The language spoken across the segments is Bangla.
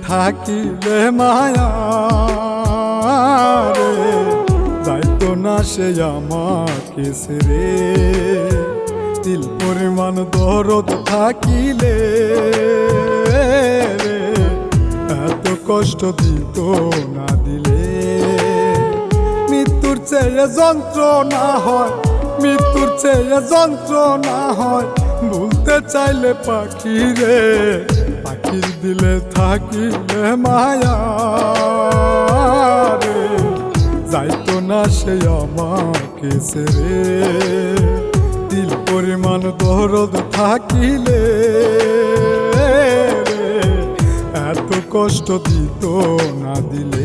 থাকিলে মায়া রে, যাইতো না সে আমাকে ছেড়ে। দিল পরিমাণ দরদ থাকিলে রে, এত কষ্ট দিত না দিলে। মৃত্যুর চেয়ে যন্ত্রণা হয়, মৃত্যুর চেয়ে যন্ত্রণা হয়, ভুলতে চাইলে পাখি রে। পাখির দিলে থাকিলে মায়া রে, যাইতো না সে আমাকে ছেড়ে। দিল পরিমাণ দরদ থাকিলে রে, এত কষ্ট দিত না দিলে।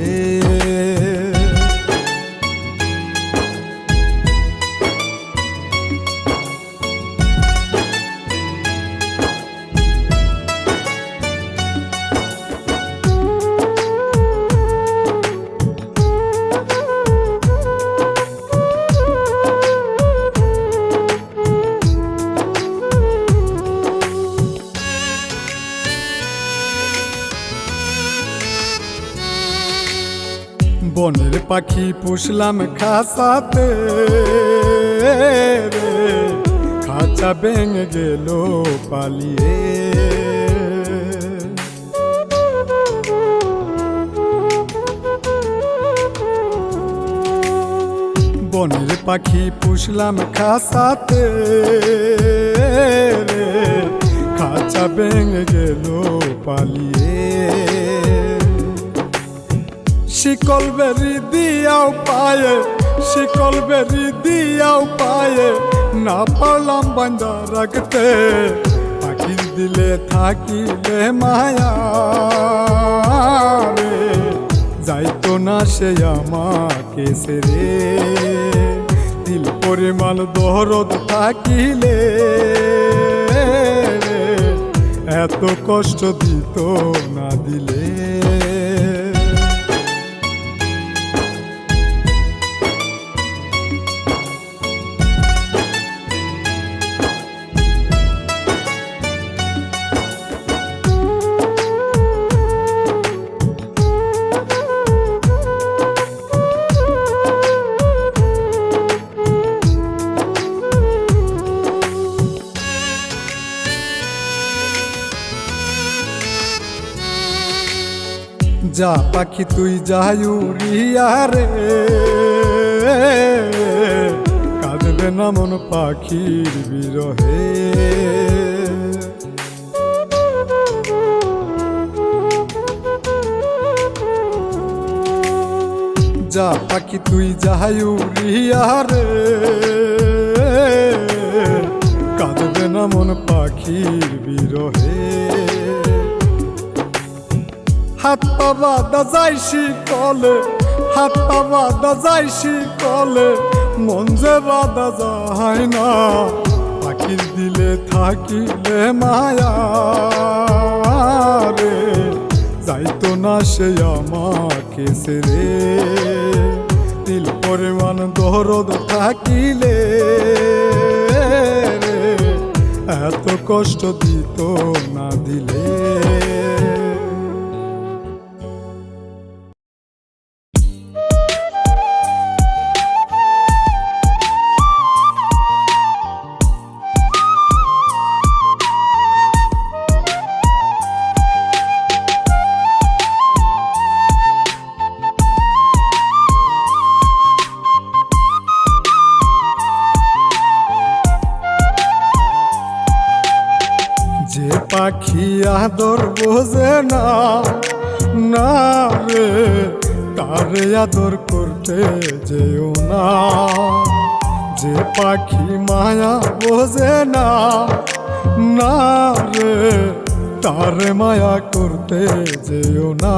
বনের পাখি পুষলাম খাঁচাতে রে, খাঁচা ভেঙে গেল পালিয়ে। বনের পাখি পুষলাম খাঁচাতে রে, খাঁচা ভেঙে গেল পালিয়ে। শিকল বেরি দিয়াও পায়ে, শিকল বেরি দিয়াও পায়ে, না পারলাম বান্ধা রাখতে। পাখির দিলে থাকিলে মায়া রে, যাইতো না সে আমাকে ছেড়ে। দিল পরিমাণ দরদ থাকিলে রে, এত কষ্ট দিত না দিলে। যা পাখি তুই যাই উড়িয়া রে, কাঁদবে না মন পাখির বিরহে। যা পাখি তুই যাই উড়িয়া রে, কাঁদবে না মন পাখির বিরহে। হাত পা বাঁধা যায় শিকলে, হাত পা বাঁধা যায় শিকলে, মন যে বাঁধা যায় না। পাখির দিলে থাকিলে মায়া রে, যাইতো না সে আমাকে ছেড়ে। দিল পরিমাণ দরদ থাকিলে রে, এত কষ্ট দিত না দিলে। যে পাখি আদর বোঝে না, না রে, তারে আদর করতে যেও না। যে পাখি মায়া বোঝে না, না রে, তারে মায়া করতে যেও না।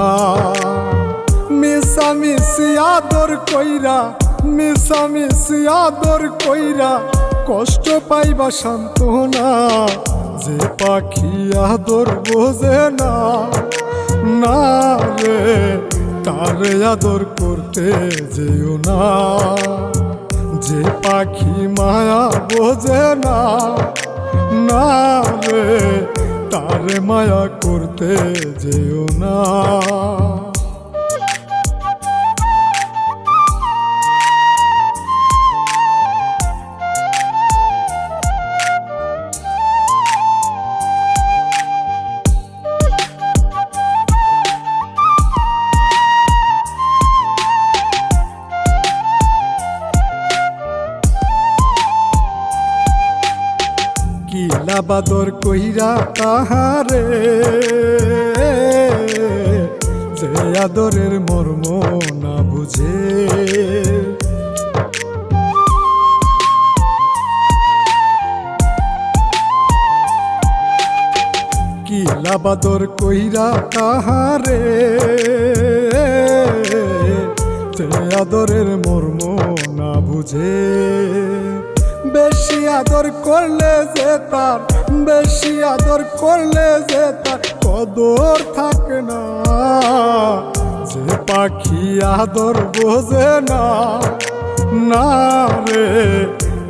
মিশামিশি আদর কইরা, মিশামিশি আদর কইরা, কষ্ট পাইবা সান্ত্বনা। যে পাখি আদর বোঝে না, না রে, তারে আদর করতে যেও না। যে পাখি মায়া বোঝে না, না রে, তার তারে মায়া করতে যেও না। কিলা বাদর কইরা তাহারে যে আদরের মর্ম না বুঝে, কিলা বাদর কইরা তাহারে যে আদরের মর্ম না বুঝে। বেশি আদর করলে যে তার, বেশি আদর করলে যে তার কদর থাকে না। যে পাখি আদর বোঝে না, না রে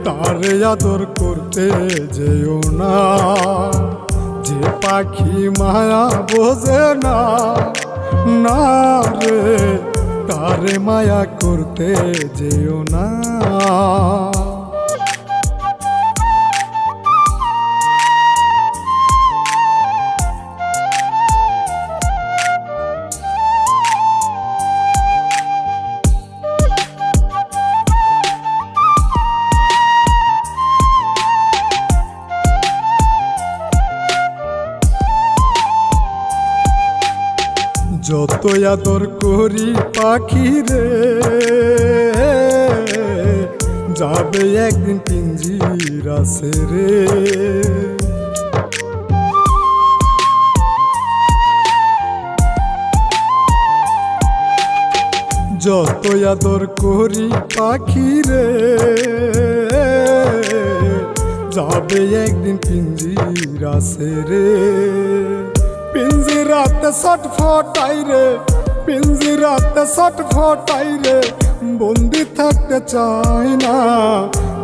তারে আদর করতে যেও না। যে পাখি মায়া বোঝে না, না রে তারে মায়া করতে যেও না। যত আদর করি পাখি রে যাবে একদিন পিঞ্জিরা ছেড়ে। যত আদর করি পাখি রে যাবে একদিন পিঞ্জিরা ছেড়ে। পিঞ্জিরাতে ছটফটাই রে, পিঞ্জিরাতে ছটফটাই রে বন্দি থাকতে চাই না।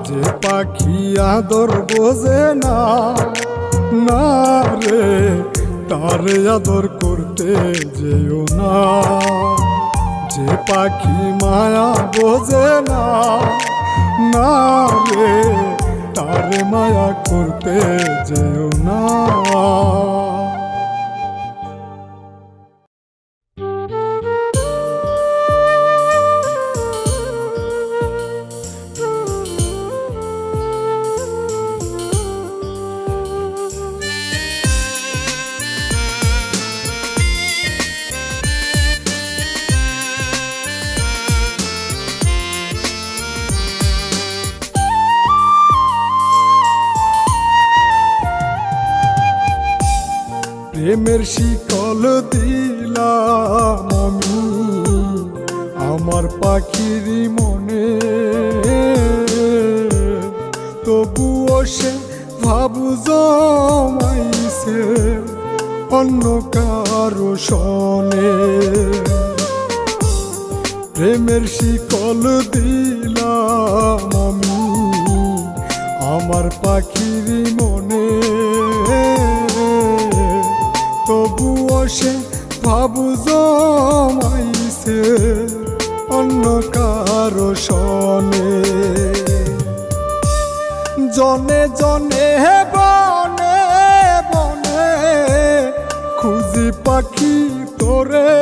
যে পাখি আদর বোঝে না, না রে তারে আদর করতে যেও না। যে পাখি মায়া বোঝে না, না রে তারে মায়া করতে যেও না। প্রেমের শিকল দিলাম আমি আমার পাখির মনে, তবুও সে ভাবু জমাইছে অন্য কারো সনে। প্রেমের শিকল দিলাম আমি আমার পাখির মনে, তবুও সে ভাবু জমাইছে অন্য কারো সনে। জনে জনে বনে বনে খুঁজি পাখি তোরে,